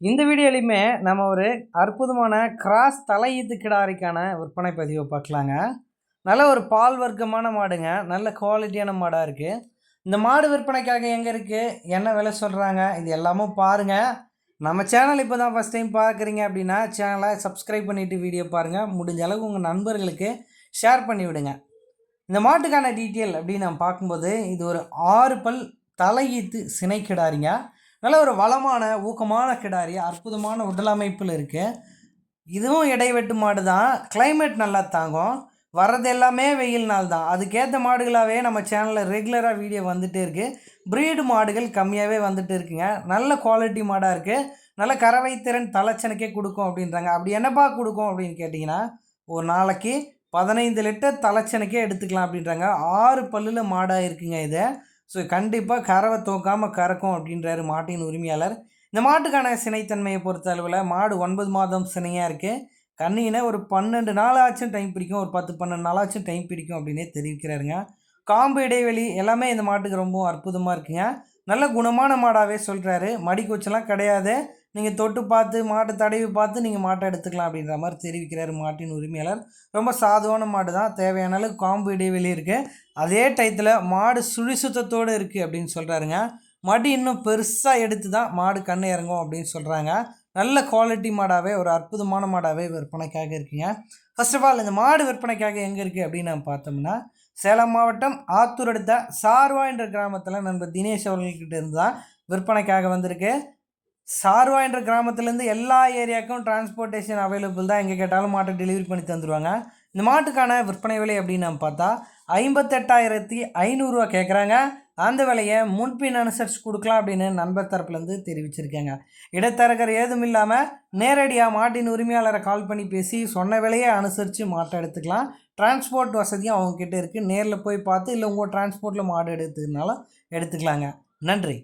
இந்த வீடியோலையுமே நம்ம ஒரு அற்புதமான கிராஸ் தலையீத்து கிடாரிக்கான விற்பனை பதிவை பார்க்கலாங்க. நல்ல ஒரு பால் வர்க்கமான மாடுங்க. நல்ல குவாலிட்டியான மாடாக இருக்குது. இந்த மாடு விற்பனைக்காக எங்கே இருக்குது, என்ன விலை சொல்கிறாங்க, இது எல்லாமும் பாருங்கள். நம்ம சேனல் இப்போ தான் ஃபஸ்ட் டைம் பார்க்குறீங்க அப்படின்னா சேனலை சப்ஸ்கிரைப் பண்ணிவிட்டு வீடியோ பாருங்கள். முடிஞ்ச அளவுக்கு உங்கள் நண்பர்களுக்கு ஷேர் பண்ணி விடுங்க. இந்த மாட்டுக்கான டீட்டெயில் அப்படின்னு நம்ம பார்க்கும்போது இது ஒரு 6 பல் தலையீத்து சினை கிடாரிங்க. நல்ல ஒரு வளமான ஊக்கமான கிடாரி, அற்புதமான உடல் அமைப்பில் இருக்குது. இதுவும் இடைவெட்டு மாடு தான். கிளைமேட் நல்லா தாங்கும். வர்றது எல்லாமே வெயில் நாள் தான். அதுக்கேற்ற மாடுகளாகவே நம்ம சேனலில் ரெகுலராக வீடியோ வந்துகிட்டே இருக்குது. ப்ரீடு மாடுகள் கம்மியாகவே வந்துட்டு இருக்குங்க. நல்ல குவாலிட்டி மாடாக இருக்குது. நல்ல கறவை திறன் தலைச்சனுக்கே கொடுக்கும் அப்படின்றாங்க. அப்படி என்னப்பா கொடுக்கும் அப்படின்னு கேட்டிங்கன்னா, ஒரு நாளைக்கு 15 லிட்டர் தலைச்சனுக்கே எடுத்துக்கலாம் அப்படின்றாங்க. 6 பல்லில் மாடாக இருக்குங்க இது. ஸோ கண்டிப்பாக கறவை தோக்காமல் கறக்கும் அப்படின்றாரு மாட்டின் உரிமையாளர். இந்த மாட்டுக்கான சினைத்தன்மையை பொறுத்த அளவில் மாடு 9 மாதம் சினையாக இருக்குது. கண்ணினை ஒரு 12 நாளாச்சும் டைம் பிடிக்கும், ஒரு 10-12 நாளாச்சும் டைம் பிடிக்கும் அப்படின்னே தெரிவிக்கிறாருங்க. காம்பு இடைவெளி எல்லாமே இந்த மாட்டுக்கு ரொம்ப அற்புதமாக இருக்குங்க. நல்ல குணமான மாடாகவே சொல்கிறாரு. மடி கூச்சலாம் கிடையாது. நீங்கள் தொட்டு பார்த்து மாட்டை தடவி பார்த்து நீங்கள் மாட்டை எடுத்துக்கலாம் அப்படின்ற மாதிரி தெரிவிக்கிறார் மாட்டின் உரிமையாளர். ரொம்ப சாதுவான மாடு தான். தேவையான அளவுக்கு காம்பு இடைவெளி இருக்குது. அதே டயத்தில் மாடு சுழி சுத்தத்தோடு இருக்குது அப்படின்னு சொல்கிறாருங்க. மடி இன்னும் பெருசாக எடுத்து தான் மாடு கண்ணு இறங்கும் அப்படின்னு சொல்கிறாங்க. நல்ல குவாலிட்டி மாடாகவே ஒரு அற்புதமான மாடாகவே விற்பனைக்காக இருக்குங்க. ஃபர்ஸ்ட் ஆஃப் ஆல் இந்த மாடு விற்பனைக்காக எங்கே இருக்குது அப்படின்னு நம்ம பார்த்தோம்னா, சேலம் மாவட்டம் ஆத்தூர் அடுத்த சார்வா என்ற கிராமத்தில் நண்பர் தினேஷ் அவர்கள்கிட்ட இருந்து தான் விற்பனைக்காக வந்திருக்கு. சார்வா என்ற கிராமத்துலேருந்து எல்லா ஏரியாவுக்கும் டிரான்ஸ்போர்ட்டேஷன் அவைலபிள் தான். எங்கே கேட்டாலும் மாட்டை டெலிவரி பண்ணி தந்துடுவாங்க. இந்த மாட்டுக்கான விற்பனை விலை அப்படின்னு நம்ம பார்த்தா 58,500 கேட்குறாங்க. அந்த விலையை முன்பின் அனுசரித்து கொடுக்கலாம் அப்படின்னு நண்பர் தரப்புலேருந்து தெரிவிச்சிருக்காங்க. இடைத்தரகர் ஏதும் இல்லாமல் நேரடியாக மாட்டின் உரிமையாளரை கால் பண்ணி பேசி சொன்ன விலையை அனுசரித்து மாட்டை எடுத்துக்கலாம். டிரான்ஸ்போர்ட் வசதியும் அவங்கக்கிட்ட இருக்குது. நேரில் போய் பார்த்து இல்லை உங்கள் டிரான்ஸ்போர்ட்டில் மாடு எடுத்துனாலும் எடுத்துக்கலாங்க. நன்றி.